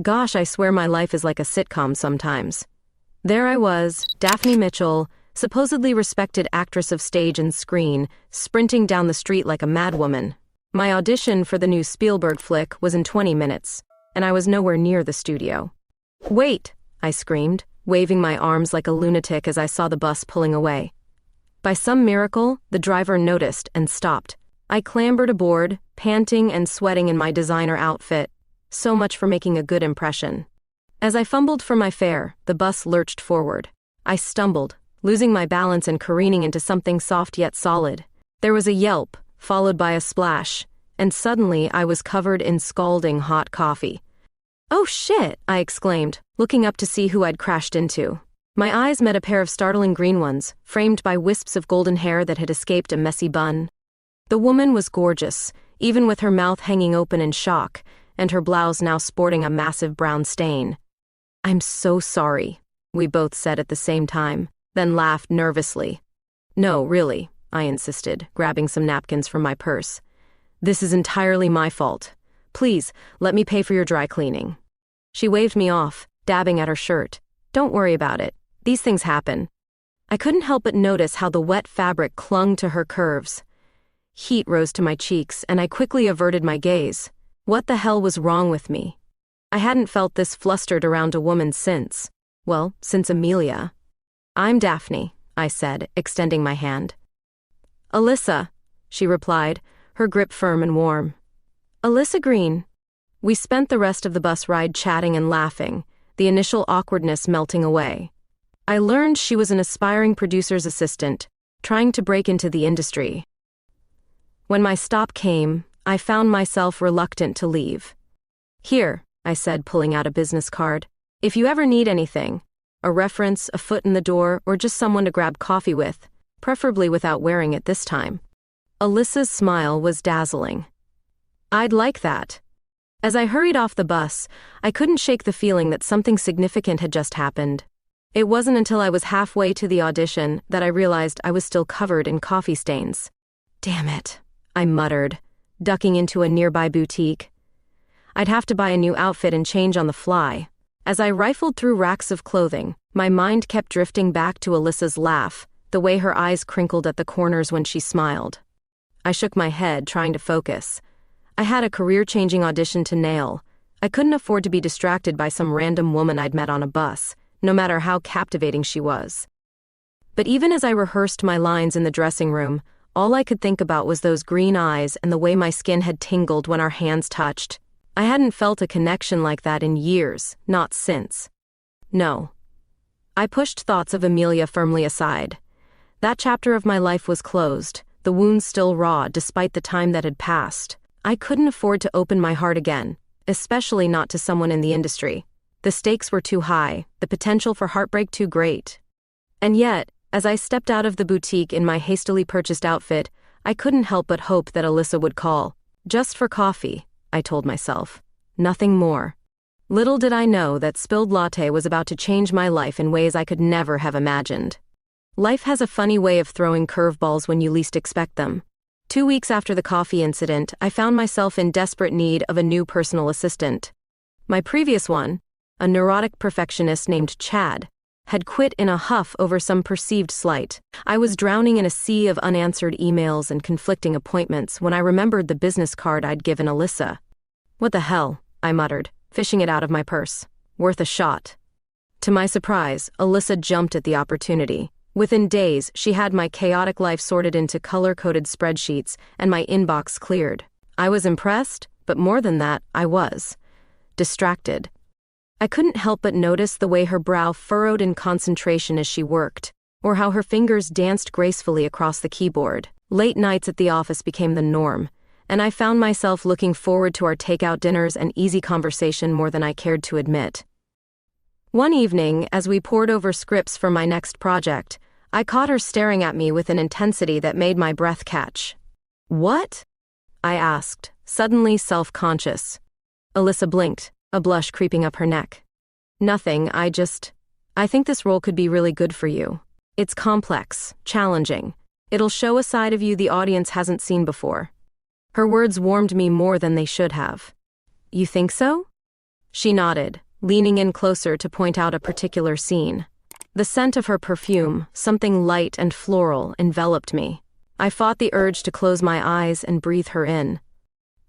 Gosh, I swear my life is like a sitcom sometimes. There I was, Daphne Mitchell, supposedly respected actress of stage and screen, sprinting down the street like a madwoman. My audition for the new Spielberg flick was in 20 minutes, and I was nowhere near the studio. "Wait!" I screamed, waving my arms like a lunatic as I saw the bus pulling away. By some miracle, the driver noticed and stopped. I clambered aboard, panting and sweating in my designer outfit. So much for making a good impression. As I fumbled for my fare, the bus lurched forward. I stumbled, losing my balance and careening into something soft yet solid. There was a yelp, followed by a splash, and suddenly I was covered in scalding hot coffee. "Oh shit!" I exclaimed, looking up to see who I'd crashed into. My eyes met a pair of startling green ones, framed by wisps of golden hair that had escaped a messy bun. The woman was gorgeous, even with her mouth hanging open in shock, and her blouse now sporting a massive brown stain. "I'm so sorry," we both said at the same time, then laughed nervously. "No, really," I insisted, grabbing some napkins from my purse. "This is entirely my fault. Please, let me pay for your dry cleaning." She waved me off, dabbing at her shirt. "Don't worry about it. These things happen." I couldn't help but notice how the wet fabric clung to her curves. Heat rose to my cheeks, and I quickly averted my gaze. What the hell was wrong with me? I hadn't felt this flustered around a woman since Amelia. "I'm Daphne," I said, extending my hand. "Alyssa," she replied, her grip firm and warm. "Alyssa Green." We spent the rest of the bus ride chatting and laughing, the initial awkwardness melting away. I learned she was an aspiring producer's assistant, trying to break into the industry. When my stop came, I found myself reluctant to leave. "Here," I said, pulling out a business card. "If you ever need anything, a reference, a foot in the door, or just someone to grab coffee with, preferably without wearing it this time." Alyssa's smile was dazzling. "I'd like that." As I hurried off the bus, I couldn't shake the feeling that something significant had just happened. It wasn't until I was halfway to the audition that I realized I was still covered in coffee stains. "Damn it," I muttered, ducking into a nearby boutique. I'd have to buy a new outfit and change on the fly. As I rifled through racks of clothing, my mind kept drifting back to Alyssa's laugh, the way her eyes crinkled at the corners when she smiled. I shook my head, trying to focus. I had a career-changing audition to nail. I couldn't afford to be distracted by some random woman I'd met on a bus, no matter how captivating she was. But even as I rehearsed my lines in the dressing room, all I could think about was those green eyes and the way my skin had tingled when our hands touched. I hadn't felt a connection like that in years, not since. No. I pushed thoughts of Amelia firmly aside. That chapter of my life was closed, the wounds still raw despite the time that had passed. I couldn't afford to open my heart again, especially not to someone in the industry. The stakes were too high, the potential for heartbreak too great. And yet, as I stepped out of the boutique in my hastily purchased outfit, I couldn't help but hope that Alyssa would call. Just for coffee, I told myself. Nothing more. Little did I know that spilled latte was about to change my life in ways I could never have imagined. Life has a funny way of throwing curveballs when you least expect them. 2 weeks after the coffee incident, I found myself in desperate need of a new personal assistant. My previous one, a neurotic perfectionist named Chad, had quit in a huff over some perceived slight. I was drowning in a sea of unanswered emails and conflicting appointments when I remembered the business card I'd given Alyssa. "What the hell?" I muttered, fishing it out of my purse. "Worth a shot." To my surprise, Alyssa jumped at the opportunity. Within days, she had my chaotic life sorted into color-coded spreadsheets and my inbox cleared. I was impressed, but more than that, I was distracted. I couldn't help but notice the way her brow furrowed in concentration as she worked, or how her fingers danced gracefully across the keyboard. Late nights at the office became the norm, and I found myself looking forward to our takeout dinners and easy conversation more than I cared to admit. One evening, as we pored over scripts for my next project, I caught her staring at me with an intensity that made my breath catch. "What?" I asked, suddenly self-conscious. Alyssa blinked, a blush creeping up her neck. "Nothing, I think this role could be really good for you. It's complex, challenging. It'll show a side of you the audience hasn't seen before." Her words warmed me more than they should have. "You think so?" She nodded, leaning in closer to point out a particular scene. The scent of her perfume, something light and floral, enveloped me. I fought the urge to close my eyes and breathe her in.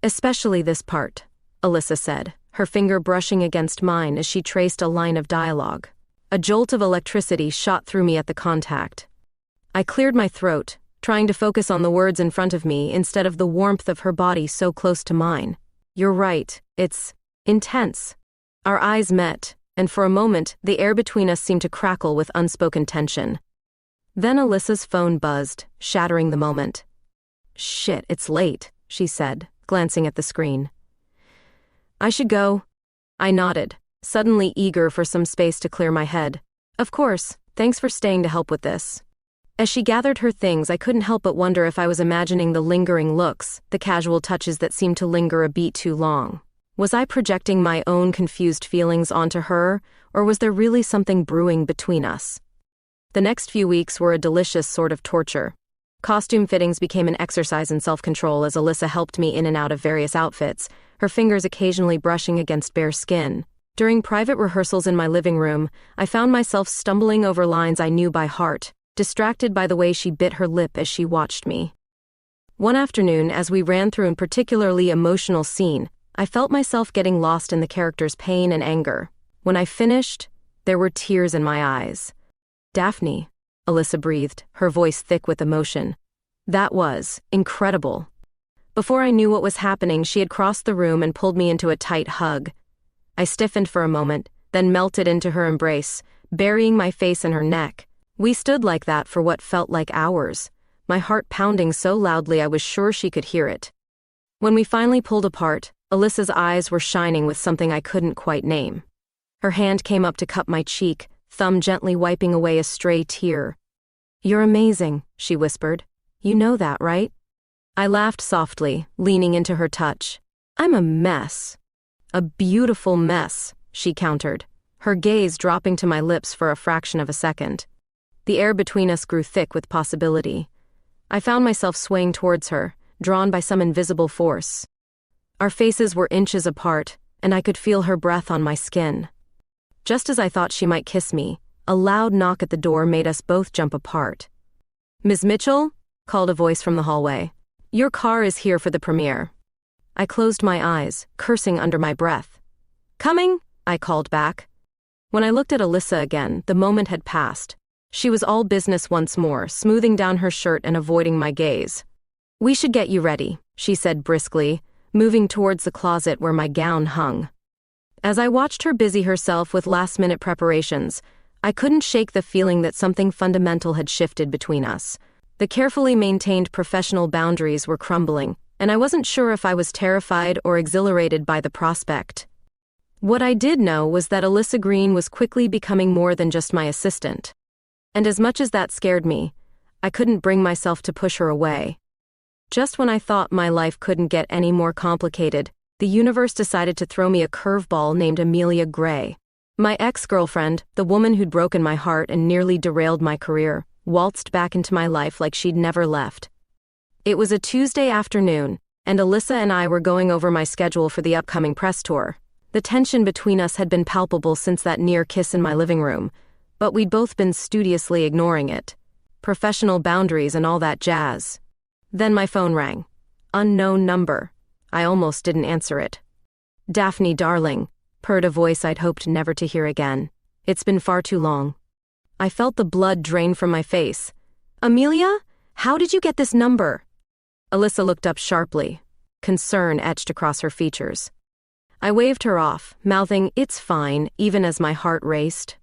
"Especially this part," Alyssa said, her finger brushing against mine as she traced a line of dialogue. A jolt of electricity shot through me at the contact. I cleared my throat, trying to focus on the words in front of me instead of the warmth of her body so close to mine. "You're right, it's intense." Our eyes met, and for a moment, the air between us seemed to crackle with unspoken tension. Then Alyssa's phone buzzed, shattering the moment. "Shit, it's late," she said, glancing at the screen. "I should go." I nodded, suddenly eager for some space to clear my head. "Of course, thanks for staying to help with this." As she gathered her things, I couldn't help but wonder if I was imagining the lingering looks, the casual touches that seemed to linger a beat too long. Was I projecting my own confused feelings onto her, or was there really something brewing between us? The next few weeks were a delicious sort of torture. Costume fittings became an exercise in self-control as Alyssa helped me in and out of various outfits, her fingers occasionally brushing against bare skin. During private rehearsals in my living room, I found myself stumbling over lines I knew by heart, distracted by the way she bit her lip as she watched me. One afternoon, as we ran through a particularly emotional scene, I felt myself getting lost in the character's pain and anger. When I finished, there were tears in my eyes. "Daphne," Alyssa breathed, her voice thick with emotion. "That was incredible." Before I knew what was happening, she had crossed the room and pulled me into a tight hug. I stiffened for a moment, then melted into her embrace, burying my face in her neck. We stood like that for what felt like hours, my heart pounding so loudly I was sure she could hear it. When we finally pulled apart, Alyssa's eyes were shining with something I couldn't quite name. Her hand came up to cup my cheek, thumb gently wiping away a stray tear. "You're amazing," she whispered. "You know that, right?" I laughed softly, leaning into her touch. "I'm a mess." "A beautiful mess," she countered, her gaze dropping to my lips for a fraction of a second. The air between us grew thick with possibility. I found myself swaying towards her, drawn by some invisible force. Our faces were inches apart, and I could feel her breath on my skin. Just as I thought she might kiss me, a loud knock at the door made us both jump apart. "Ms. Mitchell?" called a voice from the hallway. "Your car is here for the premiere." I closed my eyes, cursing under my breath. "Coming?" I called back. When I looked at Alyssa again, the moment had passed. She was all business once more, smoothing down her shirt and avoiding my gaze. "We should get you ready," she said briskly, moving towards the closet where my gown hung. As I watched her busy herself with last-minute preparations, I couldn't shake the feeling that something fundamental had shifted between us. The carefully maintained professional boundaries were crumbling, and I wasn't sure if I was terrified or exhilarated by the prospect. What I did know was that Alyssa Green was quickly becoming more than just my assistant. And as much as that scared me, I couldn't bring myself to push her away. Just when I thought my life couldn't get any more complicated, the universe decided to throw me a curveball named Amelia Gray. My ex-girlfriend, the woman who'd broken my heart and nearly derailed my career, waltzed back into my life like she'd never left. It was a Tuesday afternoon, and Alyssa and I were going over my schedule for the upcoming press tour. The tension between us had been palpable since that near kiss in my living room, but we'd both been studiously ignoring it. Professional boundaries and all that jazz. Then my phone rang. Unknown number. I almost didn't answer it. "Daphne, darling," purred a voice I'd hoped never to hear again. "It's been far too long." I felt the blood drain from my face. "Amelia? How did you get this number?" Alyssa looked up sharply. Concern etched across her features. I waved her off, mouthing, "It's fine," even as my heart raced.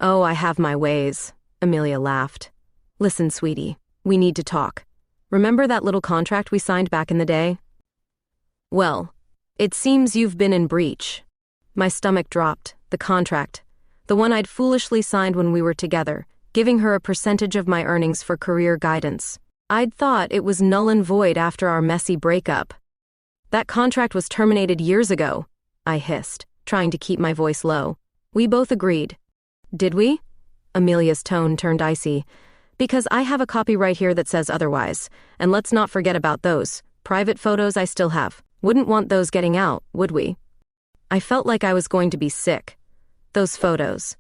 "Oh, I have my ways," Amelia laughed. "Listen, sweetie, we need to talk. Remember that little contract we signed back in the day? Well, it seems you've been in breach." My stomach dropped. The contract. The one I'd foolishly signed when we were together, giving her a percentage of my earnings for career guidance. I'd thought it was null and void after our messy breakup. "That contract was terminated years ago," I hissed, trying to keep my voice low. "We both agreed." "Did we?" Amelia's tone turned icy. "Because I have a copy right here that says otherwise, and let's not forget about those private photos I still have. Wouldn't want those getting out, would we?" I felt like I was going to be sick. Those photos.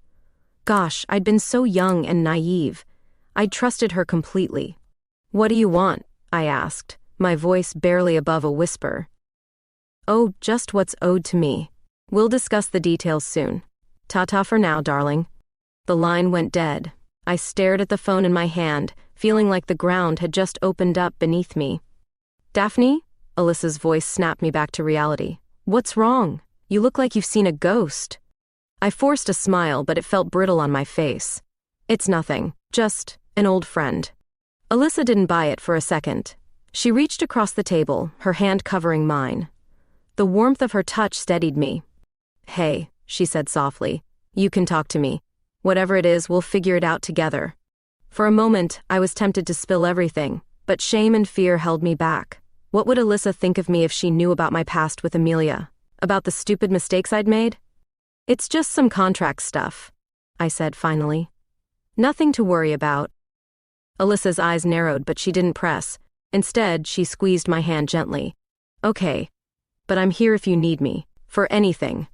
Gosh, I'd been so young and naive. I'd trusted her completely. "What do you want?" I asked, my voice barely above a whisper. "Oh, just what's owed to me. We'll discuss the details soon. Ta-ta for now, darling." The line went dead. I stared at the phone in my hand, feeling like the ground had just opened up beneath me. "Daphne?" Alyssa's voice snapped me back to reality. "What's wrong? You look like you've seen a ghost." I forced a smile, but it felt brittle on my face. "It's nothing, just an old friend." Alyssa didn't buy it for a second. She reached across the table, her hand covering mine. The warmth of her touch steadied me. "Hey," she said softly, "you can talk to me. Whatever it is, we'll figure it out together." For a moment, I was tempted to spill everything, but shame and fear held me back. What would Alyssa think of me if she knew about my past with Amelia? About the stupid mistakes I'd made? "It's just some contract stuff," I said finally. "Nothing to worry about." Alyssa's eyes narrowed, but she didn't press. Instead, she squeezed my hand gently. "Okay, but I'm here if you need me, for anything."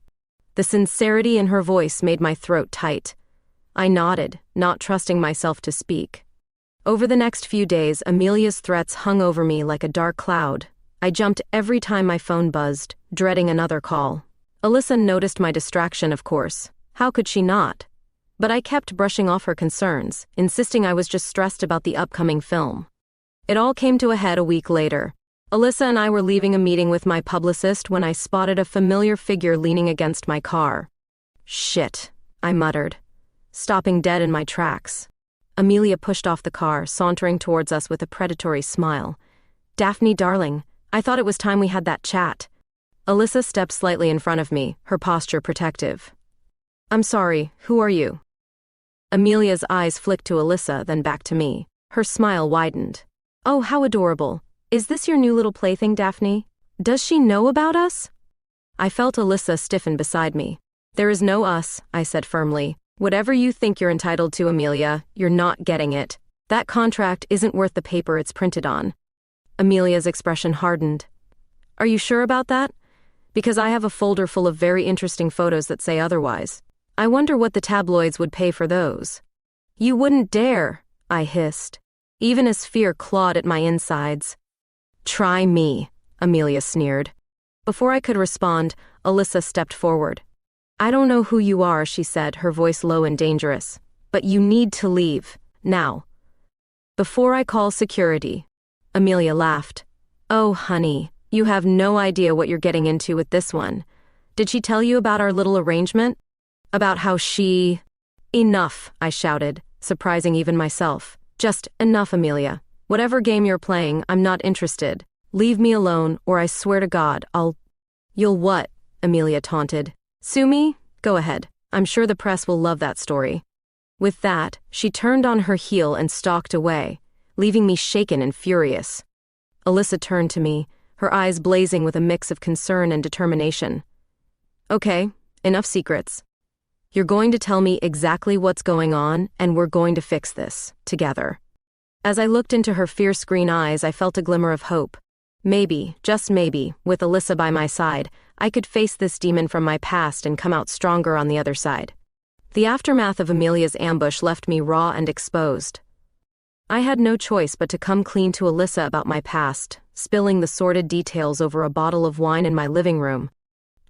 The sincerity in her voice made my throat tight. I nodded, not trusting myself to speak. Over the next few days, Amelia's threats hung over me like a dark cloud. I jumped every time my phone buzzed, dreading another call. Alyssa noticed my distraction, of course. How could she not? But I kept brushing off her concerns, insisting I was just stressed about the upcoming film. It all came to a head a week later. Alyssa and I were leaving a meeting with my publicist when I spotted a familiar figure leaning against my car. "Shit," I muttered, stopping dead in my tracks. Amelia pushed off the car, sauntering towards us with a predatory smile. "Daphne, darling, I thought it was time we had that chat." Alyssa stepped slightly in front of me, her posture protective. "I'm sorry, who are you?" Amelia's eyes flicked to Alyssa, then back to me. Her smile widened. "Oh, how adorable. Is this your new little plaything, Daphne? Does she know about us?" I felt Alyssa stiffen beside me. "There is no us," I said firmly. "Whatever you think you're entitled to, Amelia, you're not getting it. That contract isn't worth the paper it's printed on." Amelia's expression hardened. "Are you sure about that? Because I have a folder full of very interesting photos that say otherwise. I wonder what the tabloids would pay for those." "You wouldn't dare," I hissed, even as fear clawed at my insides. "Try me," Amelia sneered. Before I could respond, Alyssa stepped forward. "I don't know who you are," she said, her voice low and dangerous. "But you need to leave, now. Before I call security." Amelia laughed. "Oh, honey, you have no idea what you're getting into with this one. Did she tell you about our little arrangement? About how she—" "Enough," I shouted, surprising even myself. "Just enough, Amelia. Whatever game you're playing, I'm not interested. Leave me alone, or I swear to God, I'll—" "You'll what?" Amelia taunted. "Sue me? Go ahead. I'm sure the press will love that story." With that, she turned on her heel and stalked away, leaving me shaken and furious. Alyssa turned to me, her eyes blazing with a mix of concern and determination. "Okay, enough secrets. You're going to tell me exactly what's going on, and we're going to fix this, together." As I looked into her fierce green eyes, I felt a glimmer of hope. Maybe, just maybe, with Alyssa by my side, I could face this demon from my past and come out stronger on the other side. The aftermath of Amelia's ambush left me raw and exposed. I had no choice but to come clean to Alyssa about my past, spilling the sordid details over a bottle of wine in my living room.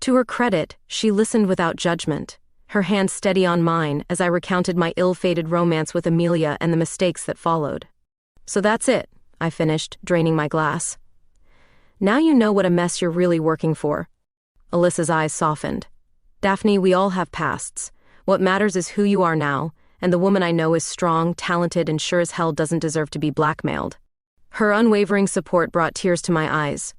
To her credit, she listened without judgment, her hand steady on mine as I recounted my ill-fated romance with Amelia and the mistakes that followed. "So that's it," I finished, draining my glass. "Now you know what a mess you're really working for." Alyssa's eyes softened. "Daphne, we all have pasts. What matters is who you are now, and the woman I know is strong, talented, and sure as hell doesn't deserve to be blackmailed." Her unwavering support brought tears to my eyes.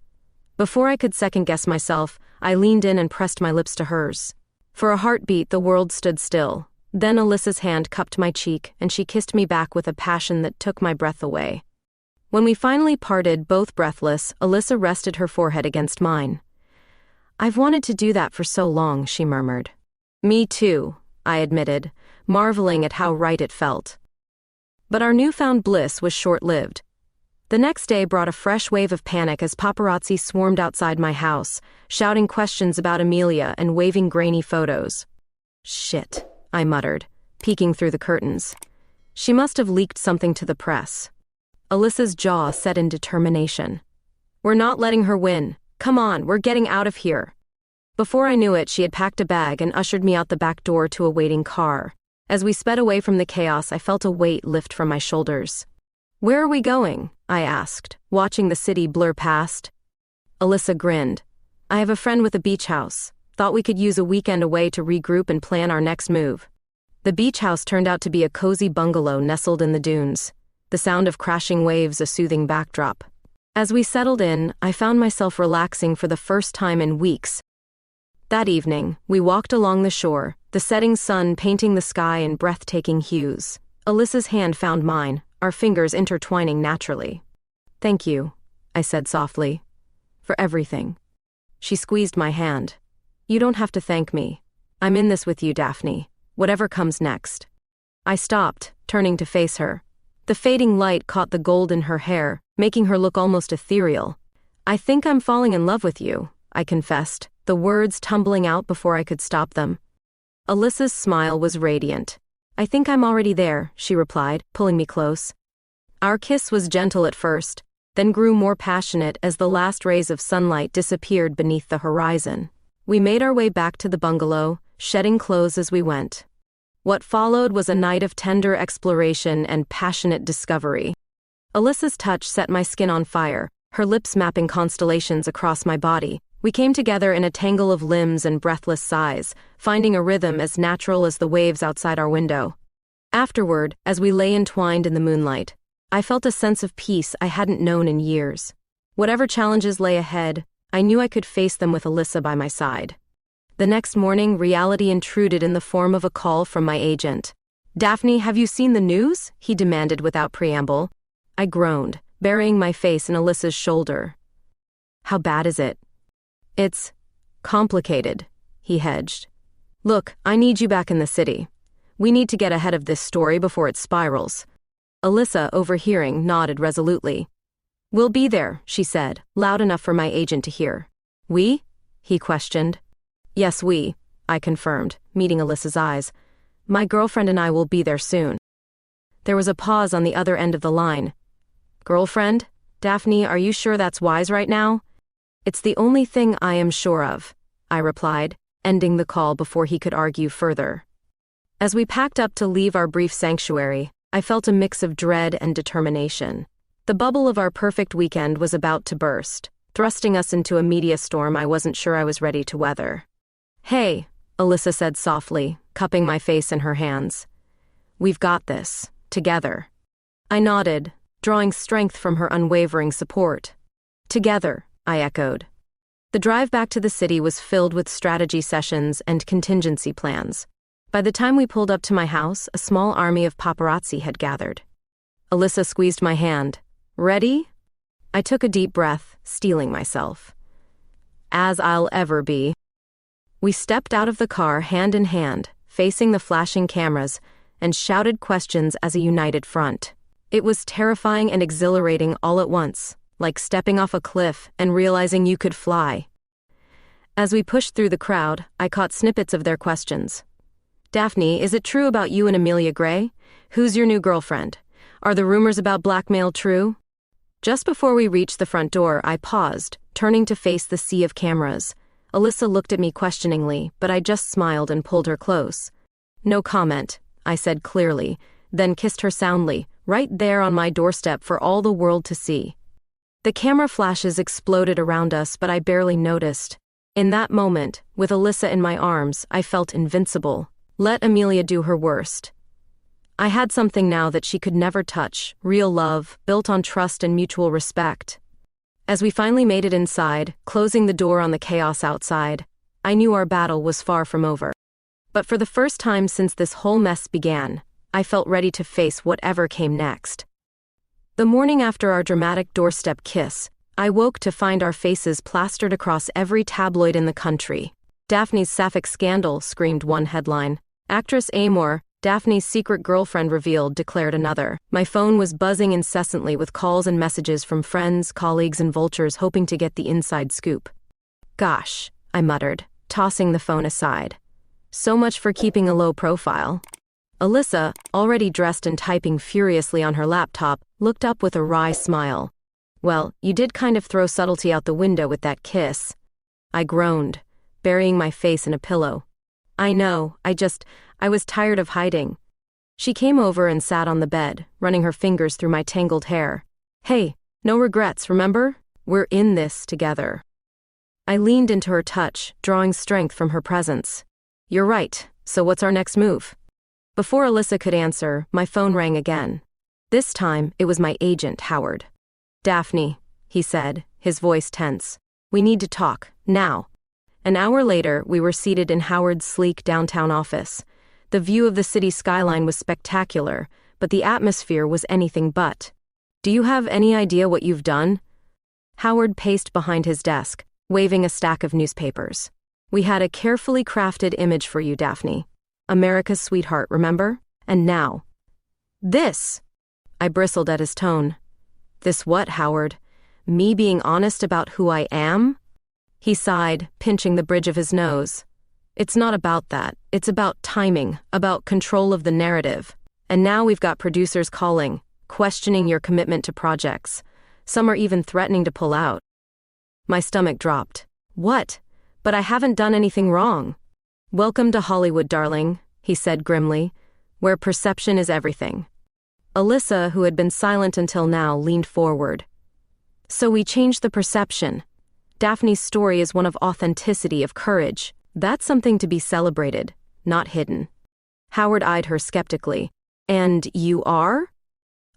Before I could second-guess myself, I leaned in and pressed my lips to hers. For a heartbeat, the world stood still. Then Alyssa's hand cupped my cheek, and she kissed me back with a passion that took my breath away. When we finally parted, both breathless, Alyssa rested her forehead against mine. "I've wanted to do that for so long," she murmured. "Me too," I admitted, marveling at how right it felt. But our newfound bliss was short-lived. The next day brought a fresh wave of panic as paparazzi swarmed outside my house, shouting questions about Amelia and waving grainy photos. Shit, I muttered, peeking through the curtains. She must have leaked something to the press. Alyssa's jaw set in determination. We're not letting her win. Come on, we're getting out of here. Before I knew it, she had packed a bag and ushered me out the back door to a waiting car. As we sped away from the chaos, I felt a weight lift from my shoulders. Where are we going? I asked, watching the city blur past. Alyssa grinned. I have a friend with a beach house. Thought we could use a weekend away to regroup and plan our next move. The beach house turned out to be a cozy bungalow nestled in the dunes, the sound of crashing waves a soothing backdrop. As we settled in, I found myself relaxing for the first time in weeks. That evening, we walked along the shore, the setting sun painting the sky in breathtaking hues. Alyssa's hand found mine, our fingers intertwining naturally. Thank you, I said softly, for everything. She squeezed my hand. You don't have to thank me. I'm in this with you, Daphne, whatever comes next. I stopped, turning to face her. The fading light caught the gold in her hair, making her look almost ethereal. I think I'm falling in love with you, I confessed, the words tumbling out before I could stop them. Alyssa's smile was radiant. I think I'm already there, she replied, pulling me close. Our kiss was gentle at first, then grew more passionate as the last rays of sunlight disappeared beneath the horizon. We made our way back to the bungalow, shedding clothes as we went. What followed was a night of tender exploration and passionate discovery. Alyssa's touch set my skin on fire, her lips mapping constellations across my body. We came together in a tangle of limbs and breathless sighs, finding a rhythm as natural as the waves outside our window. Afterward, as we lay entwined in the moonlight, I felt a sense of peace I hadn't known in years. Whatever challenges lay ahead, I knew I could face them with Alyssa by my side. The next morning, reality intruded in the form of a call from my agent. Daphne, have you seen the news? He demanded without preamble. I groaned, burying my face in Alyssa's shoulder. How bad is it? It's complicated, he hedged. Look, I need you back in the city. We need to get ahead of this story before it spirals. Alyssa, overhearing, nodded resolutely. We'll be there, she said, loud enough for my agent to hear. We? He questioned. Yes, we, I confirmed, meeting Alyssa's eyes. My girlfriend and I will be there soon. There was a pause on the other end of the line. Girlfriend? Daphne, are you sure that's wise right now? It's the only thing I am sure of, I replied, ending the call before he could argue further. As we packed up to leave our brief sanctuary, I felt a mix of dread and determination. The bubble of our perfect weekend was about to burst, thrusting us into a media storm I wasn't sure I was ready to weather. Hey, Alyssa said softly, cupping my face in her hands. We've got this, together. I nodded, drawing strength from her unwavering support. Together, I echoed. The drive back to the city was filled with strategy sessions and contingency plans. By the time we pulled up to my house, a small army of paparazzi had gathered. Alyssa squeezed my hand. Ready? I took a deep breath, steeling myself. As I'll ever be. We stepped out of the car hand in hand, facing the flashing cameras, and shouted questions as a united front. It was terrifying and exhilarating all at once, like stepping off a cliff and realizing you could fly. As we pushed through the crowd, I caught snippets of their questions. Daphne, is it true about you and Amelia Gray? Who's your new girlfriend? Are the rumors about blackmail true? Just before we reached the front door, I paused, turning to face the sea of cameras. Alyssa looked at me questioningly, but I just smiled and pulled her close. No comment, I said clearly, then kissed her soundly, right there on my doorstep for all the world to see. The camera flashes exploded around us, but I barely noticed. In that moment, with Alyssa in my arms, I felt invincible. Let Amelia do her worst. I had something now that she could never touch, real love, built on trust and mutual respect. As we finally made it inside, closing the door on the chaos outside, I knew our battle was far from over. But for the first time since this whole mess began, I felt ready to face whatever came next. The morning after our dramatic doorstep kiss, I woke to find our faces plastered across every tabloid in the country. Daphne's sapphic scandal, screamed one headline. Actress Amor, Daphne's secret girlfriend revealed, declared another. My phone was buzzing incessantly with calls and messages from friends, colleagues, and vultures hoping to get the inside scoop. Gosh, I muttered, tossing the phone aside. So much for keeping a low profile. Alyssa, already dressed and typing furiously on her laptop, looked up with a wry smile. Well, you did kind of throw subtlety out the window with that kiss. I groaned, burying my face in a pillow. I know, I was tired of hiding. She came over and sat on the bed, running her fingers through my tangled hair. Hey, no regrets, remember? We're in this together. I leaned into her touch, drawing strength from her presence. You're right, so what's our next move? Before Alyssa could answer, my phone rang again. This time, it was my agent, Howard. Daphne, he said, his voice tense. We need to talk, now. An hour later, we were seated in Howard's sleek downtown office. The view of the city skyline was spectacular, but the atmosphere was anything but. Do you have any idea what you've done? Howard paced behind his desk, waving a stack of newspapers. We had a carefully crafted image for you, Daphne. America's sweetheart, remember? And now. This! I bristled at his tone. This what, Howard? Me being honest about who I am? He sighed, pinching the bridge of his nose. It's not about that. It's about timing, about control of the narrative. And now we've got producers calling, questioning your commitment to projects. Some are even threatening to pull out. My stomach dropped. What? But I haven't done anything wrong. Welcome to Hollywood, darling, he said grimly, where perception is everything. Alyssa, who had been silent until now, leaned forward. So we changed the perception. Daphne's story is one of authenticity, of courage. That's something to be celebrated, not hidden. Howard eyed her skeptically. And you are?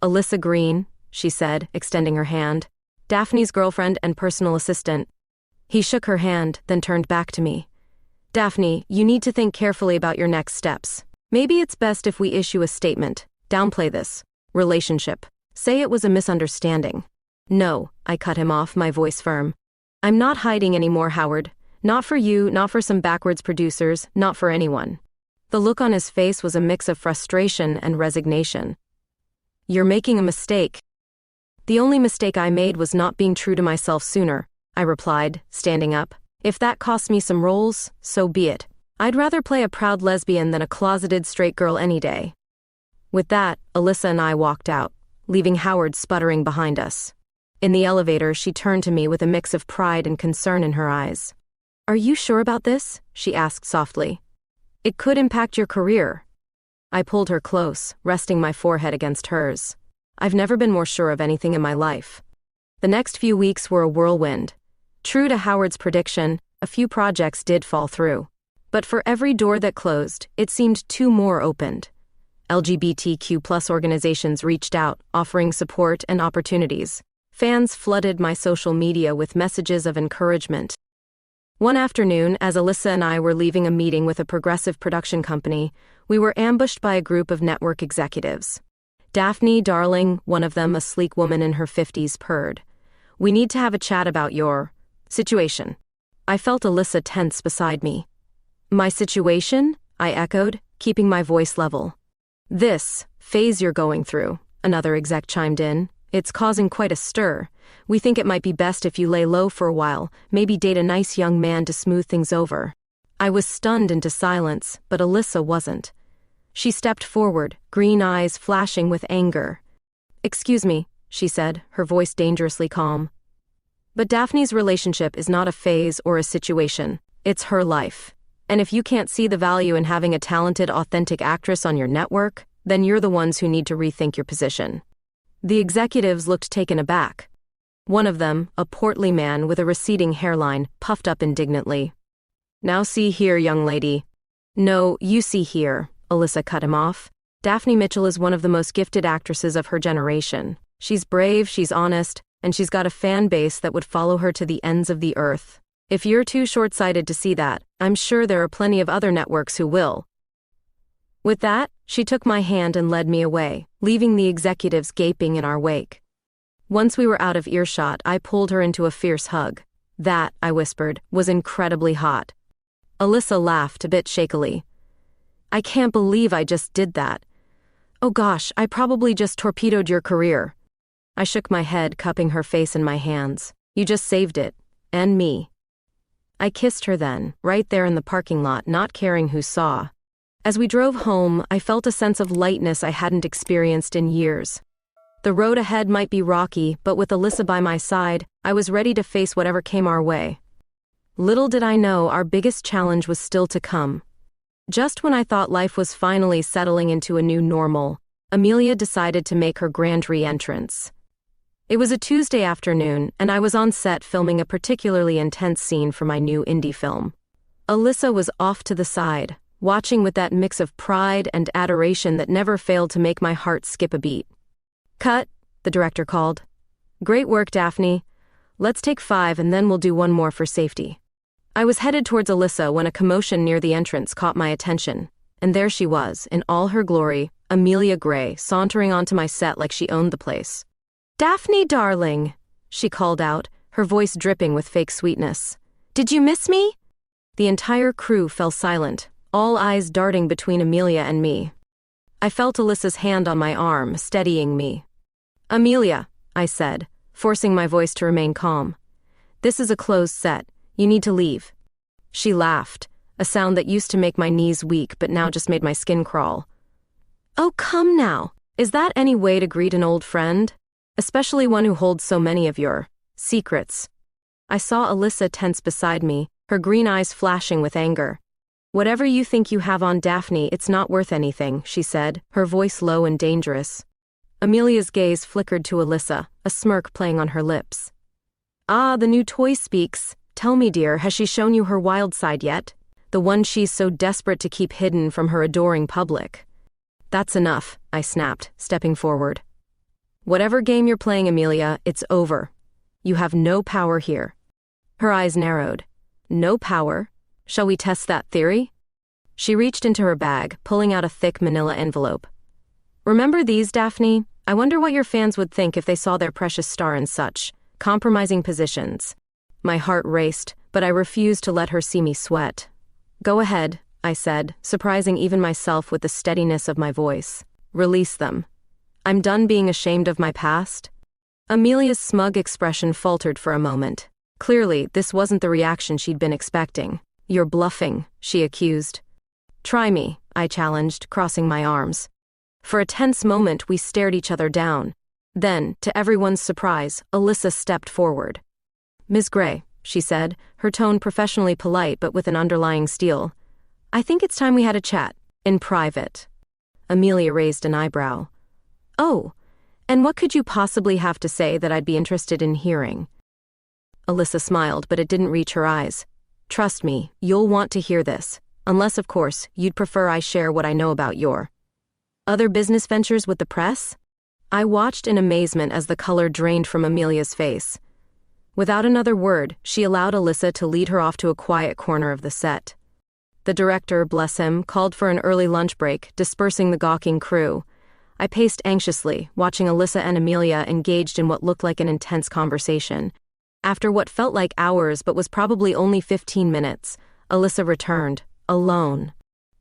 Alyssa Green, she said, extending her hand. Daphne's girlfriend and personal assistant. He shook her hand, then turned back to me. Daphne, you need to think carefully about your next steps. Maybe it's best if we issue a statement. Downplay this relationship. Say it was a misunderstanding. No, I cut him off, my voice firm. I'm not hiding anymore, Howard. Not for you, not for some backwards producers, not for anyone. The look on his face was a mix of frustration and resignation. You're making a mistake. The only mistake I made was not being true to myself sooner, I replied, standing up. If that costs me some roles, so be it. I'd rather play a proud lesbian than a closeted straight girl any day. With that, Alyssa and I walked out, leaving Howard sputtering behind us. In the elevator, she turned to me with a mix of pride and concern in her eyes. Are you sure about this? She asked softly. It could impact your career. I pulled her close, resting my forehead against hers. I've never been more sure of anything in my life. The next few weeks were a whirlwind. True to Howard's prediction, a few projects did fall through. But for every door that closed, it seemed two more opened. LGBTQ+ organizations reached out, offering support and opportunities. Fans flooded my social media with messages of encouragement. One afternoon, as Alyssa and I were leaving a meeting with a progressive production company, we were ambushed by a group of network executives. Daphne, darling, one of them, a sleek woman in her 50s, purred. We need to have a chat about your situation. I felt Alyssa tense beside me. My situation? I echoed, keeping my voice level. This phase you're going through, another exec chimed in. It's causing quite a stir. We think it might be best if you lay low for a while, maybe date a nice young man to smooth things over. I was stunned into silence, but Alyssa wasn't. She stepped forward, green eyes flashing with anger. Excuse me, she said, her voice dangerously calm. But Daphne's relationship is not a phase or a situation. It's her life. And if you can't see the value in having a talented, authentic actress on your network, then you're the ones who need to rethink your position. The executives looked taken aback. One of them, a portly man with a receding hairline, puffed up indignantly. Now see here, young lady. No, you see here, Alyssa cut him off. Daphne Mitchell is one of the most gifted actresses of her generation. She's brave, she's honest, and she's got a fan base that would follow her to the ends of the earth. If you're too short-sighted to see that, I'm sure there are plenty of other networks who will. With that, she took my hand and led me away, leaving the executives gaping in our wake. Once we were out of earshot, I pulled her into a fierce hug. That, I whispered, was incredibly hot. Alyssa laughed a bit shakily. I can't believe I just did that. Oh gosh, I probably just torpedoed your career. I shook my head, cupping her face in my hands. You just saved it. And me. I kissed her then, right there in the parking lot, not caring who saw. As we drove home, I felt a sense of lightness I hadn't experienced in years. The road ahead might be rocky, but with Alyssa by my side, I was ready to face whatever came our way. Little did I know our biggest challenge was still to come. Just when I thought life was finally settling into a new normal, Amelia decided to make her grand re-entrance. It was a Tuesday afternoon, and I was on set filming a particularly intense scene for my new indie film. Alyssa was off to the side, watching with that mix of pride and adoration that never failed to make my heart skip a beat. Cut, the director called. Great work, Daphne. Let's take 5 and then we'll do one more for safety. I was headed towards Alyssa when a commotion near the entrance caught my attention, and there she was, in all her glory, Amelia Gray, sauntering onto my set like she owned the place. Daphne, darling, she called out, her voice dripping with fake sweetness. Did you miss me? The entire crew fell silent, all eyes darting between Amelia and me. I felt Alyssa's hand on my arm, steadying me. Amelia, I said, forcing my voice to remain calm. This is a closed set. You need to leave. She laughed, a sound that used to make my knees weak but now just made my skin crawl. Oh, come now. Is that any way to greet an old friend? Especially one who holds so many of your secrets. I saw Alyssa tense beside me, her green eyes flashing with anger. Whatever you think you have on Daphne, it's not worth anything, she said, her voice low and dangerous. Amelia's gaze flickered to Alyssa, a smirk playing on her lips. Ah, the new toy speaks. Tell me, dear, has she shown you her wild side yet? The one she's so desperate to keep hidden from her adoring public. That's enough, I snapped, stepping forward. Whatever game you're playing, Amelia, it's over. You have no power here. Her eyes narrowed. No power? Shall we test that theory? She reached into her bag, pulling out a thick manila envelope. Remember these, Daphne? I wonder what your fans would think if they saw their precious star in such compromising positions. My heart raced, but I refused to let her see me sweat. Go ahead, I said, surprising even myself with the steadiness of my voice. Release them. I'm done being ashamed of my past. Amelia's smug expression faltered for a moment. Clearly, this wasn't the reaction she'd been expecting. You're bluffing, she accused. Try me, I challenged, crossing my arms. For a tense moment, we stared each other down. Then, to everyone's surprise, Alyssa stepped forward. Ms. Gray, she said, her tone professionally polite but with an underlying steel. I think it's time we had a chat, in private. Amelia raised an eyebrow. Oh, and what could you possibly have to say that I'd be interested in hearing? Alyssa smiled, but it didn't reach her eyes. Trust me, you'll want to hear this, unless, of course, you'd prefer I share what I know about your other business ventures with the press? I watched in amazement as the color drained from Amelia's face. Without another word, she allowed Alyssa to lead her off to a quiet corner of the set. The director, bless him, called for an early lunch break, dispersing the gawking crew. I paced anxiously, watching Alyssa and Amelia engaged in what looked like an intense conversation. After what felt like hours but was probably only 15 minutes, Alyssa returned, alone.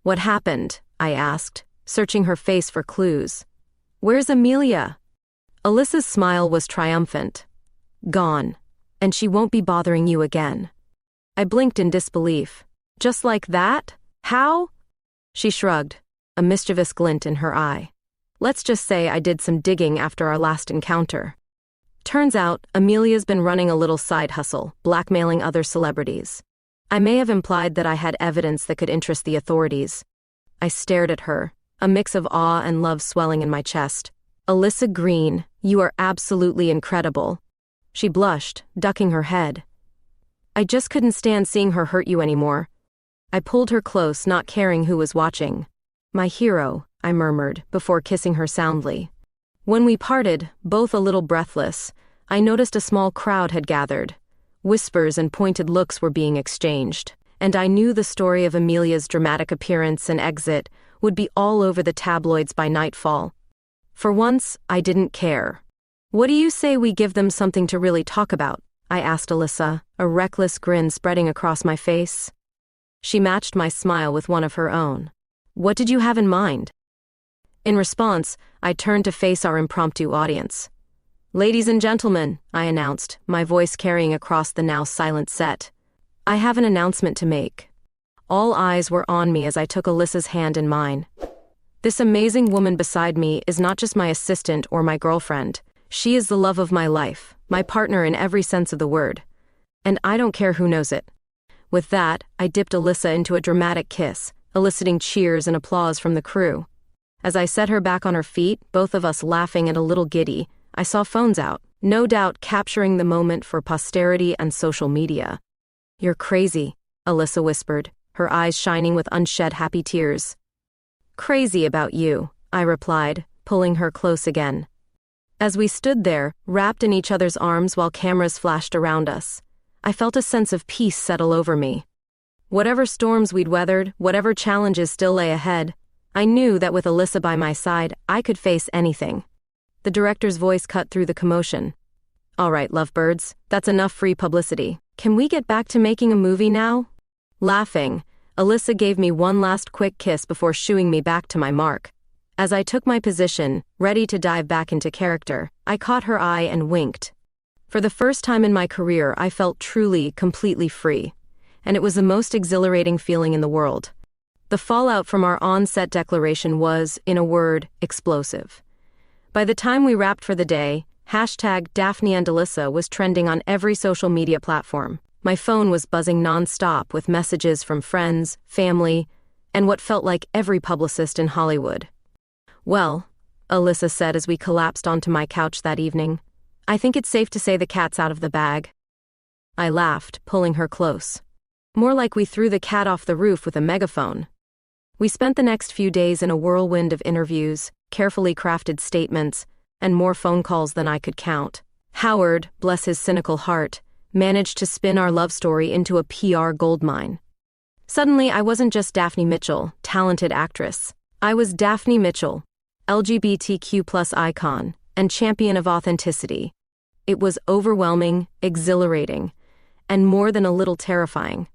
What happened? I asked, searching her face for clues. Where's Amelia? Alyssa's smile was triumphant. Gone. And she won't be bothering you again. I blinked in disbelief. Just like that? How? She shrugged, a mischievous glint in her eye. Let's just say I did some digging after our last encounter. Turns out, Amelia's been running a little side hustle, blackmailing other celebrities. I may have implied that I had evidence that could interest the authorities. I stared at her, a mix of awe and love swelling in my chest. Alyssa Green, you are absolutely incredible. She blushed, ducking her head. I just couldn't stand seeing her hurt you anymore. I pulled her close, not caring who was watching. My hero, I murmured, before kissing her soundly. When we parted, both a little breathless, I noticed a small crowd had gathered. Whispers and pointed looks were being exchanged, and I knew the story of Amelia's dramatic appearance and exit would be all over the tabloids by nightfall. For once, I didn't care. What do you say we give them something to really talk about? I asked Alyssa, a reckless grin spreading across my face. She matched my smile with one of her own. What did you have in mind? In response, I turned to face our impromptu audience. Ladies and gentlemen, I announced, my voice carrying across the now silent set. I have an announcement to make. All eyes were on me as I took Alyssa's hand in mine. This amazing woman beside me is not just my assistant or my girlfriend. She is the love of my life, my partner in every sense of the word. And I don't care who knows it. With that, I dipped Alyssa into a dramatic kiss, eliciting cheers and applause from the crew. As I set her back on her feet, both of us laughing and a little giddy, I saw phones out, no doubt capturing the moment for posterity and social media. You're crazy, Alyssa whispered, her eyes shining with unshed happy tears. Crazy about you, I replied, pulling her close again. As we stood there, wrapped in each other's arms while cameras flashed around us, I felt a sense of peace settle over me. Whatever storms we'd weathered, whatever challenges still lay ahead, I knew that with Alyssa by my side, I could face anything. The director's voice cut through the commotion. All right, lovebirds, that's enough free publicity. Can we get back to making a movie now? Laughing, Alyssa gave me one last quick kiss before shooing me back to my mark. As I took my position, ready to dive back into character, I caught her eye and winked. For the first time in my career, I felt truly, completely free. And it was the most exhilarating feeling in the world. The fallout from our on-set declaration was, in a word, explosive. By the time we wrapped for the day, #DaphneandAlyssa was trending on every social media platform. My phone was buzzing non-stop with messages from friends, family, and what felt like every publicist in Hollywood. Well, Alyssa said as we collapsed onto my couch that evening, I think it's safe to say the cat's out of the bag. I laughed, pulling her close. More like we threw the cat off the roof with a megaphone. We spent the next few days in a whirlwind of interviews, carefully crafted statements, and more phone calls than I could count. Howard, bless his cynical heart, managed to spin our love story into a PR goldmine. Suddenly, I wasn't just Daphne Mitchell, talented actress. I was Daphne Mitchell, LGBTQ+ icon, and champion of authenticity. It was overwhelming, exhilarating, and more than a little terrifying.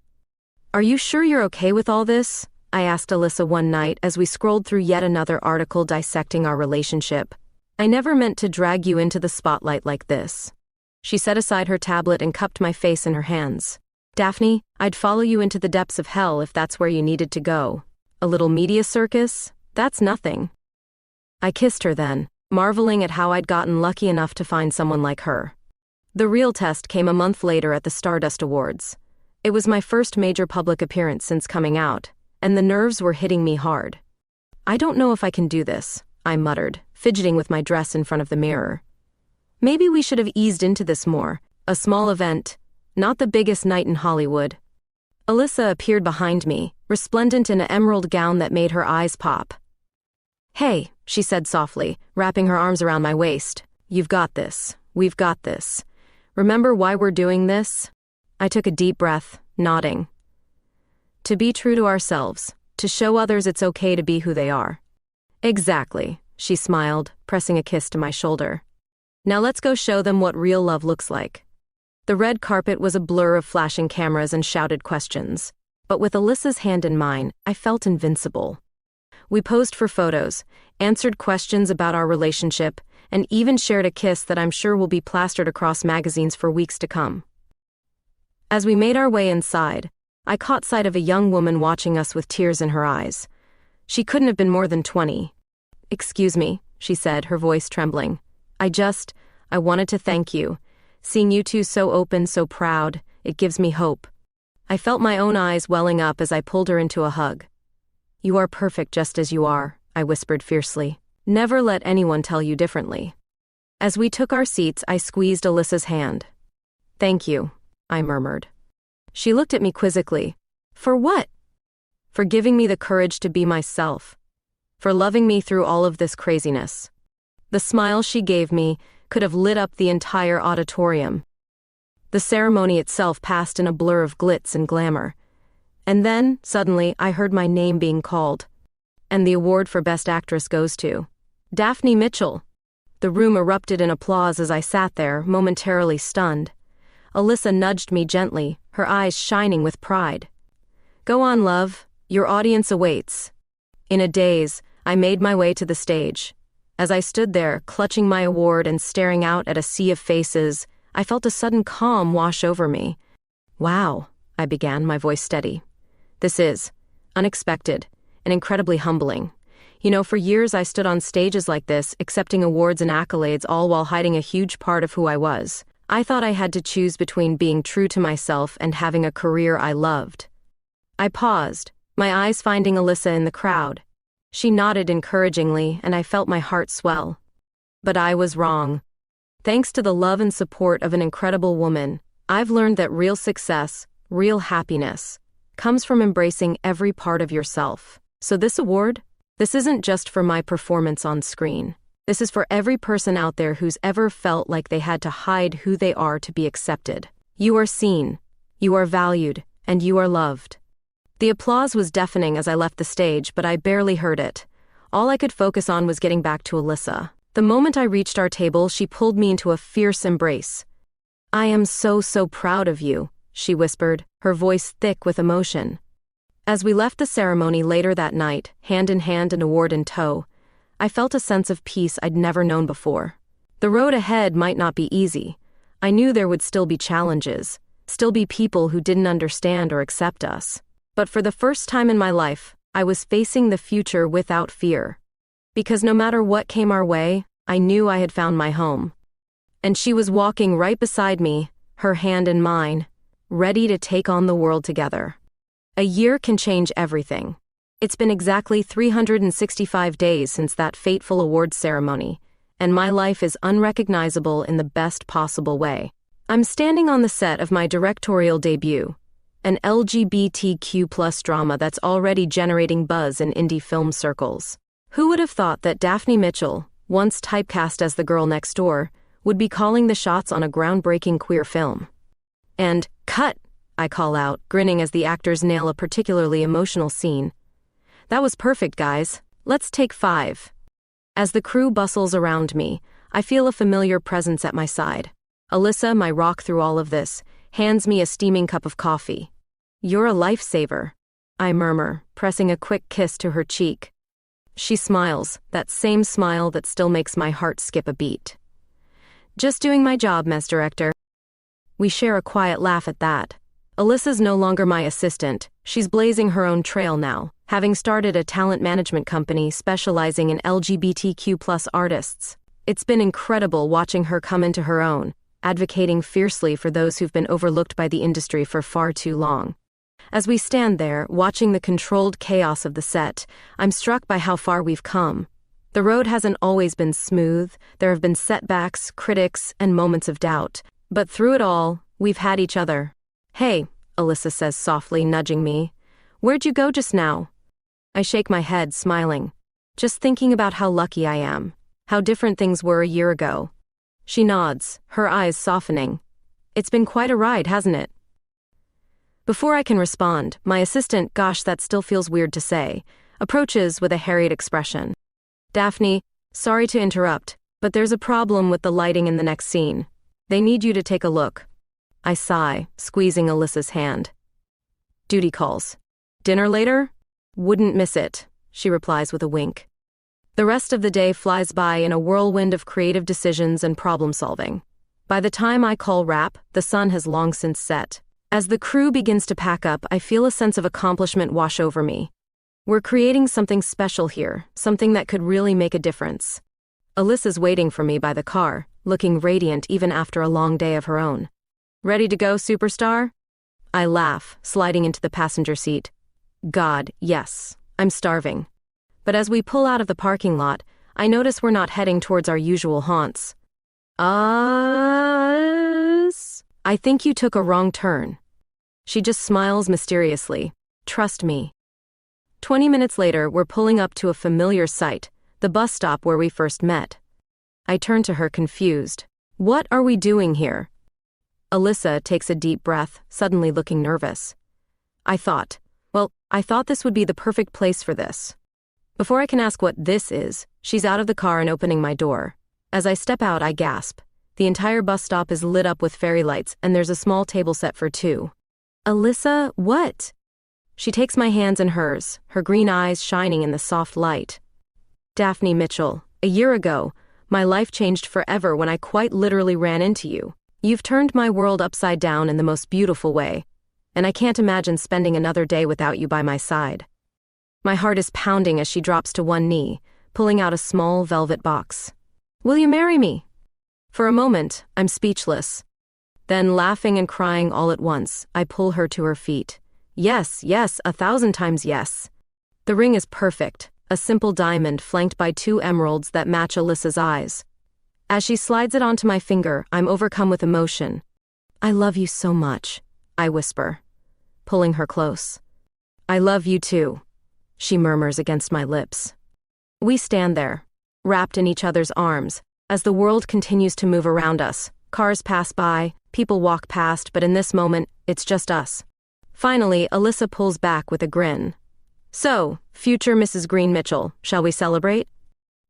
Are you sure you're okay with all this? I asked Alyssa one night as we scrolled through yet another article dissecting our relationship. I never meant to drag you into the spotlight like this. She set aside her tablet and cupped my face in her hands. Daphne, I'd follow you into the depths of hell if that's where you needed to go. A little media circus? That's nothing. I kissed her then, marveling at how I'd gotten lucky enough to find someone like her. The real test came a month later at the Stardust Awards. It was my first major public appearance since coming out, and the nerves were hitting me hard. I don't know if I can do this, I muttered, fidgeting with my dress in front of the mirror. Maybe we should have eased into this more, a small event, not the biggest night in Hollywood. Alyssa appeared behind me, resplendent in an emerald gown that made her eyes pop. Hey, she said softly, wrapping her arms around my waist. You've got this. We've got this. Remember why we're doing this? I took a deep breath, nodding. To be true to ourselves, to show others it's okay to be who they are. Exactly, she smiled, pressing a kiss to my shoulder. Now let's go show them what real love looks like. The red carpet was a blur of flashing cameras and shouted questions, but with Alyssa's hand in mine, I felt invincible. We posed for photos, answered questions about our relationship, and even shared a kiss that I'm sure will be plastered across magazines for weeks to come. As we made our way inside, I caught sight of a young woman watching us with tears in her eyes. She couldn't have been more than 20. Excuse me, she said, her voice trembling. I wanted to thank you. Seeing you two so open, so proud, it gives me hope. I felt my own eyes welling up as I pulled her into a hug. You are perfect just as you are, I whispered fiercely. Never let anyone tell you differently. As we took our seats, I squeezed Alyssa's hand. Thank you, I murmured. She looked at me quizzically. For what? For giving me the courage to be myself. For loving me through all of this craziness. The smile she gave me could have lit up the entire auditorium. The ceremony itself passed in a blur of glitz and glamour. And then, suddenly, I heard my name being called. And the award for Best Actress goes to Daphne Mitchell. The room erupted in applause as I sat there, momentarily stunned. Alyssa nudged me gently, her eyes shining with pride. Go on, love. Your audience awaits. In a daze, I made my way to the stage. As I stood there, clutching my award and staring out at a sea of faces, I felt a sudden calm wash over me. "Wow," I began, my voice steady. "This is unexpected and incredibly humbling. You know, for years I stood on stages like this, accepting awards and accolades, all while hiding a huge part of who I was. I thought I had to choose between being true to myself and having a career I loved." I paused, my eyes finding Alyssa in the crowd. She nodded encouragingly, and I felt my heart swell. But I was wrong. Thanks to the love and support of an incredible woman, I've learned that real success, real happiness, comes from embracing every part of yourself. So this award? This isn't just for my performance on screen. This is for every person out there who's ever felt like they had to hide who they are to be accepted. You are seen, you are valued, and you are loved. The applause was deafening as I left the stage, but I barely heard it. All I could focus on was getting back to Alyssa. The moment I reached our table, she pulled me into a fierce embrace. "I am so proud of you," she whispered, her voice thick with emotion. As we left the ceremony later that night, hand in hand, an award in tow, I felt a sense of peace I'd never known before. The road ahead might not be easy. I knew there would still be challenges, still be people who didn't understand or accept us. But for the first time in my life, I was facing the future without fear. Because no matter what came our way, I knew I had found my home. And she was walking right beside me, her hand in mine, ready to take on the world together. A year can change everything. It's been exactly 365 days since that fateful awards ceremony, and my life is unrecognizable in the best possible way. I'm standing on the set of my directorial debut, an LGBTQ+ drama that's already generating buzz in indie film circles. Who would have thought that Daphne Mitchell, once typecast as the girl next door, would be calling the shots on a groundbreaking queer film? And, "Cut!" I call out, grinning as the actors nail a particularly emotional scene. "That was perfect, guys. Let's take 5. As the crew bustles around me, I feel a familiar presence at my side. Alyssa, my rock through all of this, hands me a steaming cup of coffee. "You're a lifesaver," I murmur, pressing a quick kiss to her cheek. She smiles, that same smile that still makes my heart skip a beat. "Just doing my job, Ms. Director." We share a quiet laugh at that. Alyssa's no longer my assistant. She's blazing her own trail now, having started a talent management company specializing in LGBTQ+ artists. It's been incredible watching her come into her own, advocating fiercely for those who've been overlooked by the industry for far too long. As we stand there, watching the controlled chaos of the set, I'm struck by how far we've come. The road hasn't always been smooth. There have been setbacks, critics, and moments of doubt. But through it all, we've had each other. "Hey," Alyssa says softly, nudging me. "Where'd you go just now?" I shake my head, smiling. Just thinking about how lucky I am. How different things were a year ago. She nods, her eyes softening. "It's been quite a ride, hasn't it?" Before I can respond, my assistant, gosh, that still feels weird to say, approaches with a harried expression. "Daphne, sorry to interrupt, but there's a problem with the lighting in the next scene. They need you to take a look." I sigh, squeezing Alyssa's hand. "Duty calls. Dinner later? Wouldn't miss it," she replies with a wink. The rest of the day flies by in a whirlwind of creative decisions and problem solving. By the time I call wrap, the sun has long since set. As the crew begins to pack up, I feel a sense of accomplishment wash over me. We're creating something special here, something that could really make a difference. Alyssa's waiting for me by the car, looking radiant even after a long day of her own. "Ready to go, superstar?" I laugh, sliding into the passenger seat. God, yes, I'm starving. But as we pull out of the parking lot, I notice we're not heading towards our usual haunts. "Us? I think you took a wrong turn." She just smiles mysteriously. "Trust me." 20 minutes later, we're pulling up to a familiar sight, the bus stop where we first met. I turn to her confused. "What are we doing here?" Alyssa takes a deep breath, suddenly looking nervous. I thought this would be the perfect place for this. Before I can ask what this is, she's out of the car and opening my door. As I step out, I gasp. The entire bus stop is lit up with fairy lights, and there's a small table set for 2. "Alyssa, what?" She takes my hands in hers, her green eyes shining in the soft light. Daphne Mitchell, a year ago, my life changed forever when I quite literally ran into you. You've turned my world upside down in the most beautiful way, and I can't imagine spending another day without you by my side. My heart is pounding as she drops to one knee, pulling out a small velvet box. Will you marry me? For a moment, I'm speechless. Then, laughing and crying all at once, I pull her to her feet. Yes, yes, 1,000 times yes. The ring is perfect, a simple diamond flanked by 2 emeralds that match Alyssa's eyes. As she slides it onto my finger, I'm overcome with emotion. I love you so much, I whisper, pulling her close. I love you too, she murmurs against my lips. We stand there, wrapped in each other's arms, as the world continues to move around us. Cars pass by, people walk past, but in this moment, it's just us. Finally, Alyssa pulls back with a grin. So, future Mrs. Green Mitchell, shall we celebrate?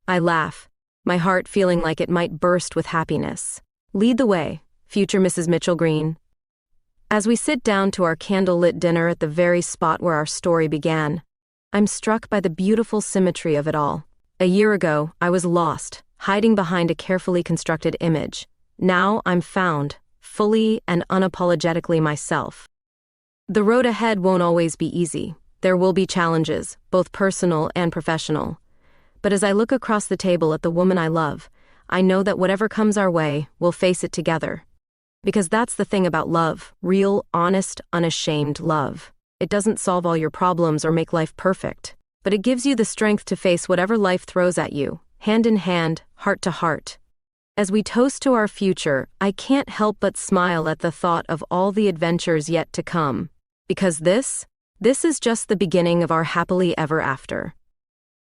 I laugh, my heart feeling like it might burst with happiness. Lead the way, future Mrs. Mitchell Green. As we sit down to our candlelit dinner at the very spot where our story began, I'm struck by the beautiful symmetry of it all. A year ago, I was lost, hiding behind a carefully constructed image. Now I'm found, fully and unapologetically myself. The road ahead won't always be easy. There will be challenges, both personal and professional. But as I look across the table at the woman I love, I know that whatever comes our way, we'll face it together. Because that's the thing about love, real, honest, unashamed love. It doesn't solve all your problems or make life perfect, but it gives you the strength to face whatever life throws at you, hand in hand, heart to heart. As we toast to our future, I can't help but smile at the thought of all the adventures yet to come. Because this is just the beginning of our happily ever after.